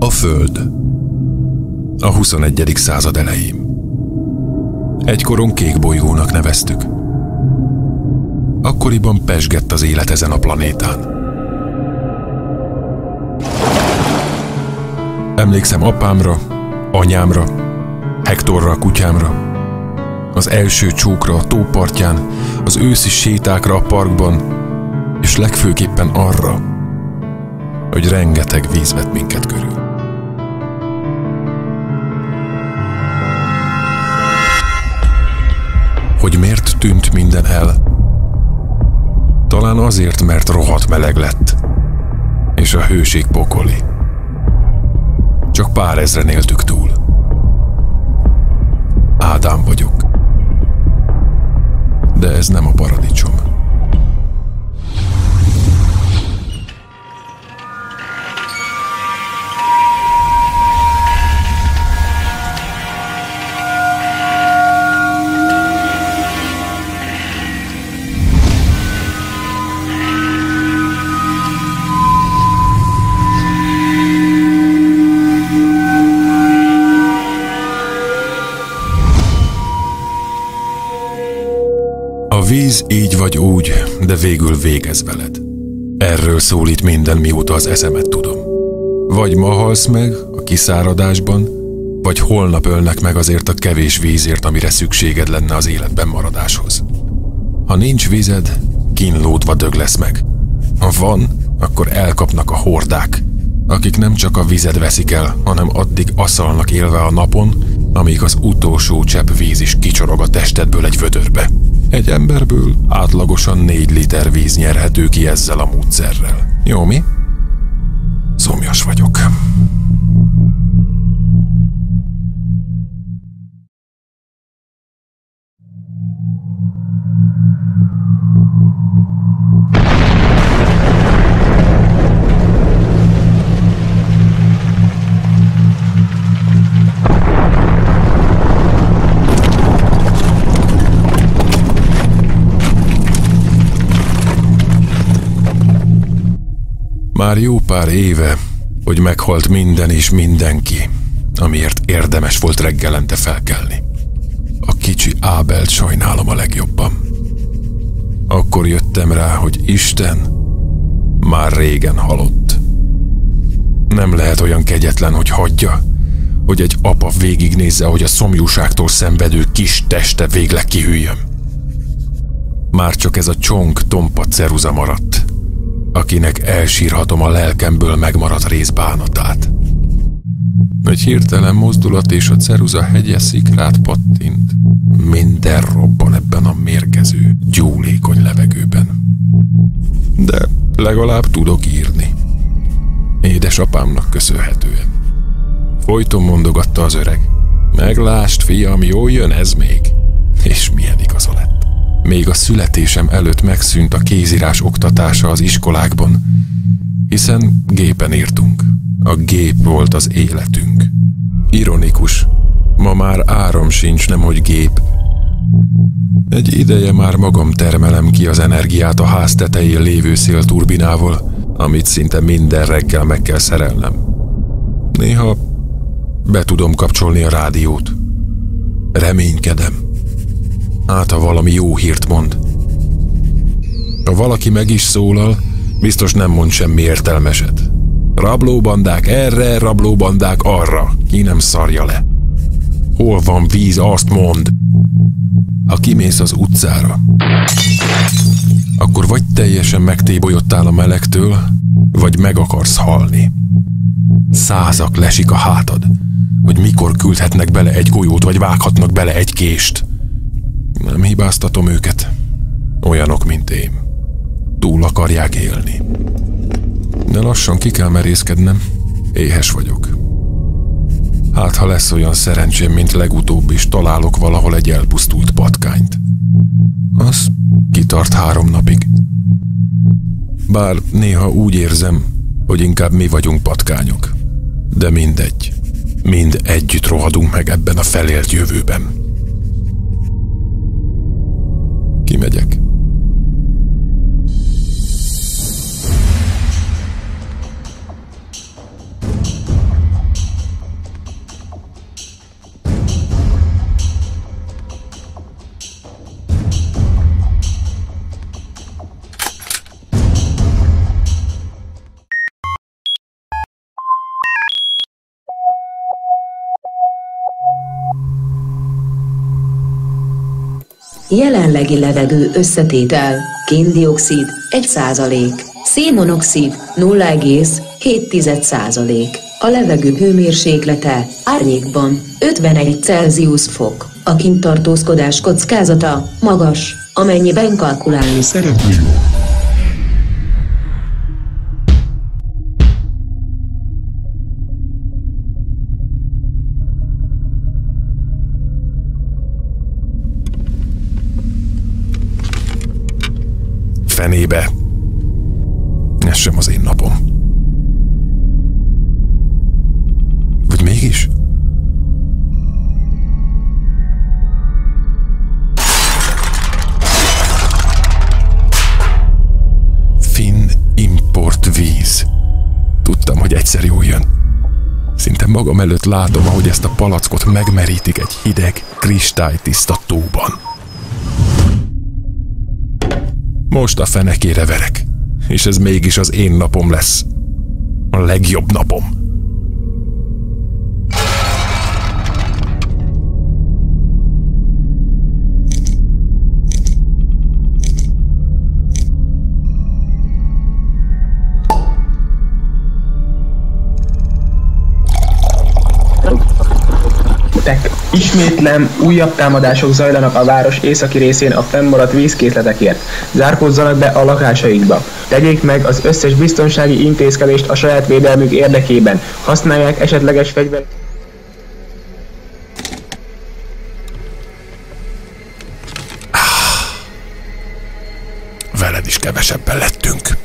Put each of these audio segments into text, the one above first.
A Föld. A 21. század elején. Egykoron kék bolygónak neveztük. Akkoriban pezsgett az élet ezen a planétán. Emlékszem apámra, anyámra, Hektorra, a kutyámra, az első csókra a tópartján, az őszi sétákra a parkban, és legfőképpen arra, hogy rengeteg víz vett minket körül. Hogy miért tűnt minden el? Talán azért, mert rohadt meleg lett, és a hőség pokoli. Csak pár ezren éltük túl. Ádám vagyok. De ez nem a paradicsom. A víz így vagy úgy, de végül végez veled. Erről szól itt minden, mióta az eszemet tudom. Vagy ma halsz meg a kiszáradásban, vagy holnap ölnek meg azért a kevés vízért, amire szükséged lenne az életben maradáshoz. Ha nincs vízed, kínlódva döglesz meg. Ha van, akkor elkapnak a hordák, akik nem csak a vized veszik el, hanem addig asszalnak élve a napon, amíg az utolsó csepp víz is kicsorog a testedből egy vödörbe. Egy emberből átlagosan 4 liter víz nyerhető ki ezzel a módszerrel. Jó mi? Szomjas vagyok. Már jó pár éve, hogy meghalt minden és mindenki, amiért érdemes volt reggelente felkelni. A kicsi Ábelt sajnálom a legjobban. Akkor jöttem rá, hogy Isten már régen halott. Nem lehet olyan kegyetlen, hogy hagyja, hogy egy apa végignézze, hogy a szomjúságtól szenvedő kis teste végleg kihűljön. Már csak ez a csonk tompa ceruza maradt, akinek elsírhatom a lelkemből megmaradt rész bánatát. Egy hirtelen mozdulat és a ceruza hegye szikrát pattint. Minden robban ebben a mérgező, gyúlékony levegőben. De legalább tudok írni. Édesapámnak köszönhetően. Folyton mondogatta az öreg. Meglásd, fiam, jól jön ez még. És milyen igaza lett. Még a születésem előtt megszűnt a kézírás oktatása az iskolákban, hiszen gépen írtunk. A gép volt az életünk. Ironikus, ma már áram sincs, nemhogy gép. Egy ideje már magam termelem ki az energiát a ház tetején lévő szélturbinával, amit szinte minden reggel meg kell szerelnem. Néha be tudom kapcsolni a rádiót. Reménykedem. Hát, ha valami jó hírt mond. Ha valaki meg is szólal, biztos nem mond semmi értelmeset. Rablóbandák erre, rablóbandák arra. Ki nem szarja le. Hol van víz, azt mond. Ha kimész az utcára, akkor vagy teljesen megtébolyodtál a melegtől, vagy meg akarsz halni. Százak lesik a hátad, hogy mikor küldhetnek bele egy golyót, vagy vághatnak bele egy kést. Nem hibáztatom őket. Olyanok, mint én. Túl akarják élni. De lassan ki kell merészkednem. Éhes vagyok. Hát, ha lesz olyan szerencsém, mint legutóbb is, találok valahol egy elpusztult patkányt. Az kitart 3 napig. Bár néha úgy érzem, hogy inkább mi vagyunk patkányok. De mindegy. Mind együtt rohadunk meg ebben a felélt jövőben. Kimegyek. Jelenlegi levegő összetétel: kén-dioxid 1%, szénmonoxid 0,7%. A levegő hőmérséklete árnyékban 51 Celsius fok. A kint tartózkodás kockázata magas, amennyiben kalkulálni szeretnél. Fenébe. Ez sem az én napom. Vagy mégis? Finn import víz. Tudtam, hogy egyszer jól jön. Szinte magam előtt látom, ahogy ezt a palackot megmerítik egy hideg, kristálytiszta tóban. Most a fenekére verek, és ez mégis az én napom lesz. A legjobb napom. Ismétlem, újabb támadások zajlanak a város északi részén a fennmaradt vízkészletekért. Zárkózzanak be a lakásaikba. Tegyék meg az összes biztonsági intézkedést a saját védelmük érdekében. Használják esetleges fegyvert. Veled is kevesebben lettünk.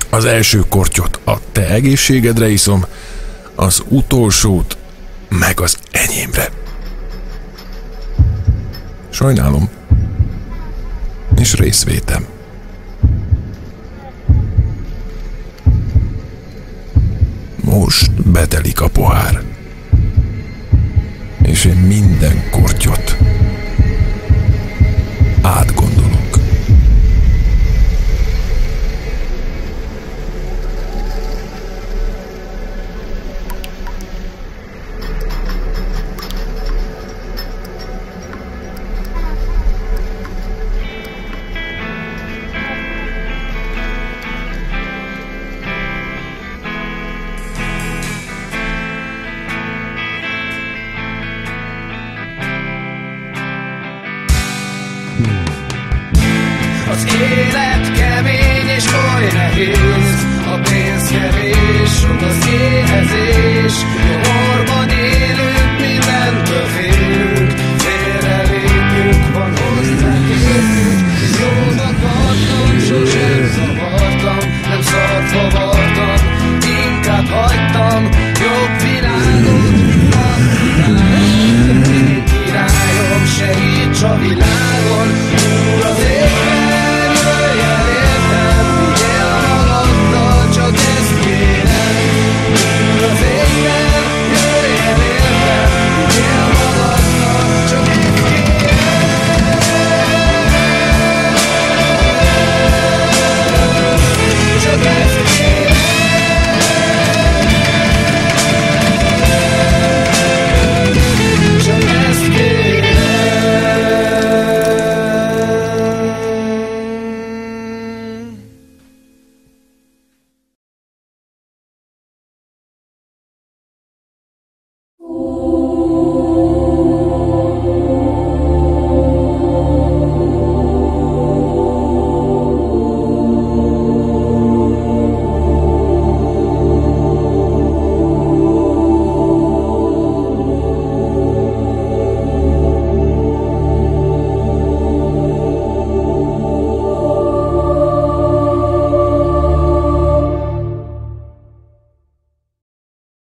Az első kortyot a te egészségedre iszom, az utolsót meg az enyémre. Sajnálom. És részvétem. Most betelik a pohár. És én minden kortyot átgondolok. Az élet kemény és oly nehéz.